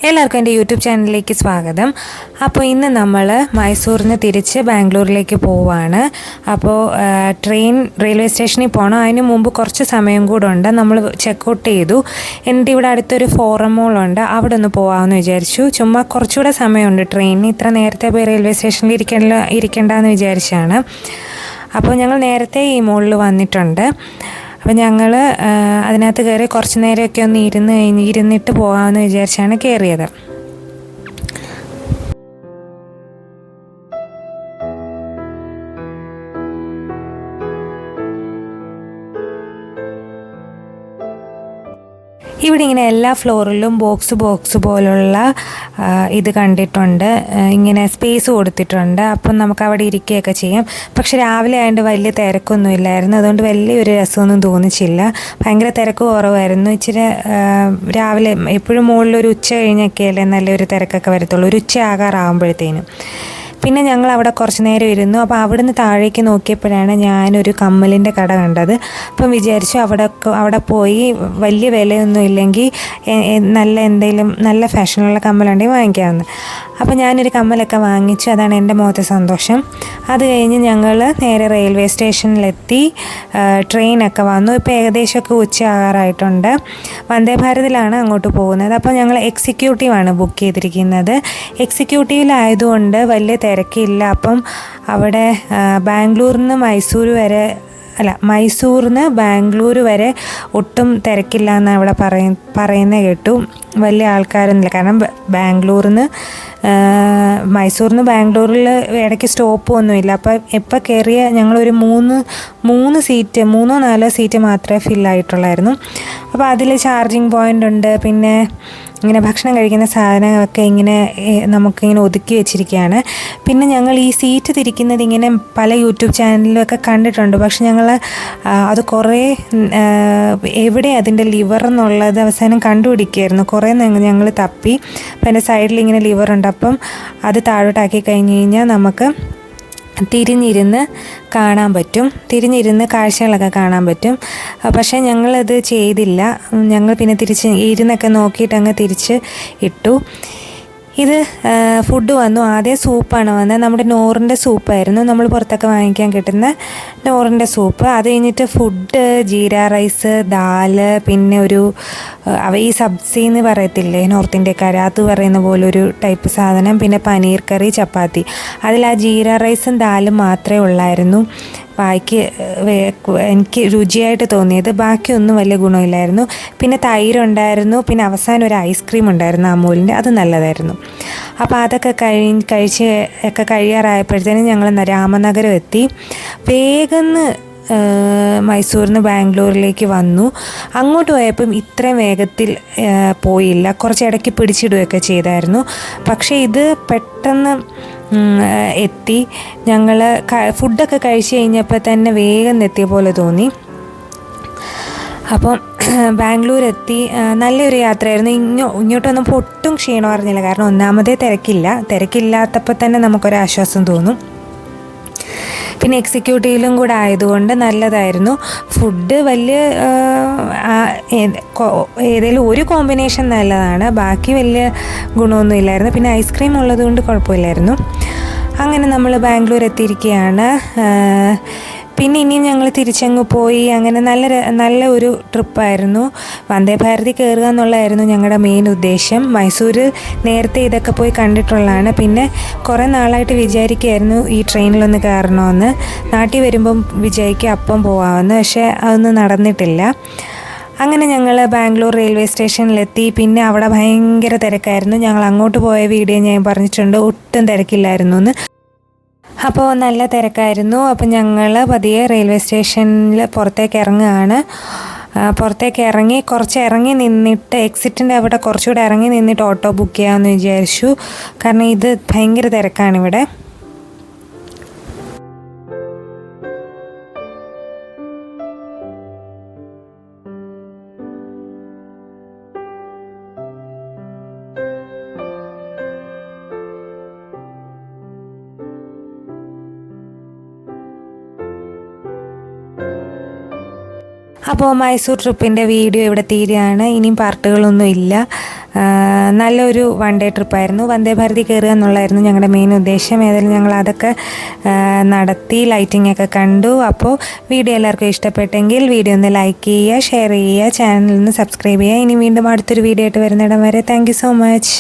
എല്ലാവർക്കും എൻ്റെ യൂട്യൂബ് ചാനലിലേക്ക് സ്വാഗതം. അപ്പോൾ ഇന്ന് നമ്മൾ മൈസൂരിൽ നിന്ന് തിരിച്ച് ബാംഗ്ലൂരിലേക്ക് പോവുകയാണ്. അപ്പോൾ റെയിൽവേ സ്റ്റേഷനിൽ പോകണം. അതിന് മുമ്പ് കുറച്ച് സമയം കൂടെ ഉണ്ട്. നമ്മൾ ചെക്കൗട്ട് ചെയ്തു. എന്നിട്ട് ഇവിടെ അടുത്തൊരു ഫോറം മോളുണ്ട്, അവിടെ ഒന്ന് പോകാമെന്ന് വിചാരിച്ചു. ചുമ്മാ കുറച്ചുകൂടെ സമയമുണ്ട് ട്രെയിനിന്. ഇത്ര നേരത്തെ പോയി റെയിൽവേ സ്റ്റേഷനിൽ ഇരിക്കേണ്ടെന്ന് വിചാരിച്ചാണ്. അപ്പോൾ ഞങ്ങൾ നേരത്തെ ഈ മോളിൽ വന്നിട്ടുണ്ട്. അപ്പോൾ ഞങ്ങൾ അതിനകത്ത് കയറി കുറച്ച് നേരമൊക്കെ ഒന്ന് ഇരുന്നിട്ട് പോകാമെന്ന് വിചാരിച്ചാണ് കയറിയത്. ഇവിടെ ഇങ്ങനെ എല്ലാ ഫ്ലോറിലും ബോക്സ് പോലുള്ള ഇത് കണ്ടിട്ടുണ്ട്. ഇങ്ങനെ സ്പേസ് കൊടുത്തിട്ടുണ്ട്. അപ്പം നമുക്ക് അവിടെ ഇരിക്കുകയൊക്കെ ചെയ്യാം. പക്ഷെ രാവിലെ ആയതുകൊണ്ട് വലിയ തിരക്കൊന്നും ഇല്ലായിരുന്നു. അതുകൊണ്ട് വലിയൊരു രസമൊന്നും തോന്നിച്ചില്ല. ഭയങ്കര തിരക്ക് കുറവായിരുന്നു. ഇച്ചിരി രാവിലെ എപ്പോഴും മുകളിലൊരു ഉച്ച കഴിഞ്ഞൊക്കെയല്ലേ നല്ലൊരു തിരക്കൊക്കെ വരത്തുള്ളൂ, ഒരു ഉച്ച ആകാറാകുമ്പോഴത്തേനും. പിന്നെ ഞങ്ങൾ അവിടെ കുറച്ച് നേരം ഇരുന്നു. അപ്പോൾ അവിടുന്ന് താഴേക്ക് നോക്കിയപ്പോഴാണ് ഞാനൊരു കമ്മലിൻ്റെ കട കണ്ടത്. അപ്പം വിചാരിച്ചു അവിടെ പോയി വലിയ വിലയൊന്നും ഇല്ലെങ്കിൽ എന്തെങ്കിലും നല്ല ഫാഷനുള്ള കമ്മലുണ്ടെങ്കിൽ വാങ്ങിക്കാമെന്ന്. അപ്പോൾ ഞാനൊരു കമ്മലൊക്കെ വാങ്ങിച്ചു. അതാണ് എൻ്റെ മുഖത്തെ സന്തോഷം. അത് കഴിഞ്ഞ് ഞങ്ങൾ നേരെ റെയിൽവേ സ്റ്റേഷനിലെത്തി. ട്രെയിനൊക്കെ വന്നു. ഇപ്പോൾ ഏകദേശമൊക്കെ ഉച്ച ആകാറായിട്ടുണ്ട്. വന്ദേ ഭാരതിലാണ് അങ്ങോട്ട് പോകുന്നത്. അപ്പോൾ ഞങ്ങൾ എക്സിക്യൂട്ടീവാണ് ബുക്ക് ചെയ്തിരിക്കുന്നത്. എക്സിക്യൂട്ടീവിലായതുകൊണ്ട് വലിയ തിരക്കില്ല. അപ്പം അവിടെ ബാംഗ്ലൂരിൽ നിന്ന് മൈസൂരിൽ നിന്ന് ബാംഗ്ലൂർ വരെ ഒട്ടും തിരക്കില്ല എന്നാണ് ഇവിടെ പറയുന്നത് കേട്ടു. വലിയ ആൾക്കാരൊന്നുമില്ല. കാരണം മൈസൂരിൽ നിന്ന് ബാംഗ്ലൂരിൽ ഇടയ്ക്ക് സ്റ്റോപ്പൊന്നുമില്ല. അപ്പം എപ്പോൾ കയറിയ ഞങ്ങളൊരു മൂന്നോ നാലോ സീറ്റ് മാത്രമേ ഫില്ലായിട്ടുള്ളായിരുന്നു. അപ്പോൾ അതിൽ ചാർജിങ് പോയിൻ്റ് ഉണ്ട്. പിന്നെ ഇങ്ങനെ ഭക്ഷണം കഴിക്കുന്ന സാധനങ്ങളൊക്കെ നമുക്കിങ്ങനെ ഒതുക്കി വെച്ചിരിക്കുകയാണ്. പിന്നെ ഞങ്ങൾ ഈ സീറ്റ് തിരിക്കുന്നത് ഇങ്ങനെ പല യൂട്യൂബ് ചാനലിലൊക്കെ കണ്ടിട്ടുണ്ട്. പക്ഷെ ഞങ്ങൾ അത് കുറേ എവിടെ അതിൻ്റെ ലിവർ എന്നുള്ളത് അവസാനം കണ്ടുപിടിക്കുകയായിരുന്നു. കുറേ ഞങ്ങൾ തപ്പി. അപ്പം എൻ്റെ സൈഡിൽ ഇങ്ങനെ ലിവറുണ്ട്. അപ്പം അത് താഴോട്ടാക്കി കഴിഞ്ഞ് കഴിഞ്ഞാൽ നമുക്ക് തിരിഞ്ഞിരുന്ന് കാഴ്ചകളൊക്കെ കാണാൻ പറ്റും. പക്ഷേ ഞങ്ങളത് ചെയ്തില്ല. ഞങ്ങൾ പിന്നെ തിരിച്ച് ഇരുന്നൊക്കെ നോക്കിയിട്ട് അങ്ങ് തിരിച്ച് ഇട്ടു. ഇത് ഫുഡ് വന്നു. ആദ്യം സൂപ്പാണ് വന്നത്. നമ്മുടെ നോറിൻ്റെ സൂപ്പായിരുന്നു, നമ്മൾ പുറത്തൊക്കെ വാങ്ങിക്കാൻ കിട്ടുന്ന നോറിൻ്റെ സൂപ്പ്. അത് കഴിഞ്ഞിട്ട് ഫുഡ് ജീര റൈസ്, ദാല്, പിന്നെ ഈ സബ്സി എന്ന് പറയത്തില്ലേ നോർത്ത് ഇന്ത്യക്കാർ, അത് പറയുന്ന പോലൊരു ടൈപ്പ് സാധനം, പിന്നെ പനീർ കറി, ചപ്പാത്തി. അതിൽ ആ ജീര റൈസും ദാലും മാത്രമേ ഉള്ളായിരുന്നു. എനിക്ക് രുചിയായിട്ട് തോന്നിയത്. ബാക്കിയൊന്നും വലിയ ഗുണമില്ലായിരുന്നു. പിന്നെ തൈരുണ്ടായിരുന്നു. പിന്നെ അവസാനം ഒരു ഐസ്ക്രീം ഉണ്ടായിരുന്നു അമൂലിൻ്റെ, അത് നല്ലതായിരുന്നു. അപ്പോൾ അതൊക്കെ കഴിയാറായപ്പോഴത്തേനും ഞങ്ങൾ രാമനഗരം എത്തി. വേഗം മൈസൂരിൽ നിന്ന് ബാംഗ്ലൂരിലേക്ക് വന്നു. അങ്ങോട്ട് പോയപ്പം ഇത്രയും വേഗത്തിൽ പോയില്ല. കുറച്ച് ഇടയ്ക്ക് പിടിച്ചിടുകയൊക്കെ ചെയ്തായിരുന്നു. പക്ഷേ ഇത് പെട്ടെന്ന് എത്തി. ഞങ്ങൾ ഫുഡൊക്കെ കഴിച്ച് കഴിഞ്ഞപ്പോൾ തന്നെ വേഗം എത്തിയ പോലെ തോന്നി. അപ്പം ബാംഗ്ലൂർ എത്തി. നല്ലൊരു യാത്രയായിരുന്നു. ഇങ്ങോട്ട് വന്നപ്പോൾ ഒട്ടും ക്ഷീണം അറിഞ്ഞില്ല. കാരണം ഒന്നാമതേ തിരക്കില്ലാത്തപ്പോൾ തന്നെ നമുക്കൊരാശ്വാസം തോന്നും. പിന്നെ എക്സിക്യൂട്ടീവിലും കൂടെ ആയതുകൊണ്ട് നല്ലതായിരുന്നു. ഫുഡ് ഏതെങ്കിലും ഒരു കോമ്പിനേഷൻ നല്ലതാണ്, ബാക്കി വലിയ ഗുണമൊന്നും ഇല്ലായിരുന്നു. പിന്നെ ഐസ്ക്രീം ഉള്ളതുകൊണ്ട് കുഴപ്പമില്ലായിരുന്നു. അങ്ങനെ നമ്മൾ ബാംഗ്ലൂർ എത്തിയിരിക്കുകയാണ്. പിന്നെ ഇനിയും ഞങ്ങൾ തിരിച്ചങ്ങ് പോയി. അങ്ങനെ നല്ല ഒരു ട്രിപ്പായിരുന്നു. വന്ദേ ഭാരതി കയറുക എന്നുള്ളതായിരുന്നു ഞങ്ങളുടെ മെയിൻ ഉദ്ദേശം. മൈസൂർ നേരത്തെ ഇതൊക്കെ പോയി കണ്ടിട്ടുള്ളതാണ്. പിന്നെ കുറേ നാളായിട്ട് വിചാരിക്കുകയായിരുന്നു ഈ ട്രെയിനിലൊന്ന് കയറണമെന്ന്. നാട്ടിൽ വരുമ്പം വിചാരിക്കുക അപ്പം പോകാമെന്ന്. പക്ഷേ അതൊന്നും നടന്നിട്ടില്ല. അങ്ങനെ ഞങ്ങൾ ബാംഗ്ലൂർ റെയിൽവേ സ്റ്റേഷനിലെത്തി. പിന്നെ അവിടെ ഭയങ്കര തിരക്കായിരുന്നു. ഞങ്ങൾ അങ്ങോട്ട് പോയ വീഡിയോ ഞാൻ പറഞ്ഞിട്ടുണ്ട്, ഒട്ടും തിരക്കില്ലായിരുന്നു എന്ന്. അപ്പോൾ നല്ല തിരക്കായിരുന്നു. അപ്പോൾ ഞങ്ങൾ പതിയെ റെയിൽവേ സ്റ്റേഷനിൽ പുറത്തേക്ക് ഇറങ്ങുകയാണ്. കുറച്ച് ഇറങ്ങി നിന്നിട്ട് എക്സിറ്റിൻ്റെ അവിടെ കുറച്ചുകൂടെ ഇറങ്ങി നിന്നിട്ട് ഓട്ടോ ബുക്ക് ചെയ്യാമെന്ന് വിചാരിച്ചു. കാരണം ഇത് ഭയങ്കര തിരക്കാണ് ഇവിടെ. അപ്പോൾ മൈസൂർ ട്രിപ്പിൻ്റെ വീഡിയോ ഇവിടെ തീരുകയാണ്. ഇനിയും പാർട്ടുകളൊന്നും ഇല്ല. നല്ലൊരു വൺ ഡേ ട്രിപ്പായിരുന്നു. വന്ദേ ഭാരതി കയറുക എന്നുള്ളതായിരുന്നു ഞങ്ങളുടെ മെയിൻ ഉദ്ദേശം. ഏതായാലും ഞങ്ങൾ അതൊക്കെ നടത്തി, ലൈറ്റിംഗ് ഒക്കെ കണ്ടു. അപ്പോൾ വീഡിയോ എല്ലാവർക്കും ഇഷ്ടപ്പെട്ടെങ്കിൽ വീഡിയോ ഒന്ന് ലൈക്ക് ചെയ്യുക, ഷെയർ ചെയ്യുക, ചാനലിൽ നിന്ന് സബ്സ്ക്രൈബ് ചെയ്യുക. ഇനി വീണ്ടും അടുത്തൊരു വീഡിയോ ആയിട്ട് വരുന്നിടം വരെ താങ്ക് യു സോ മച്ച്.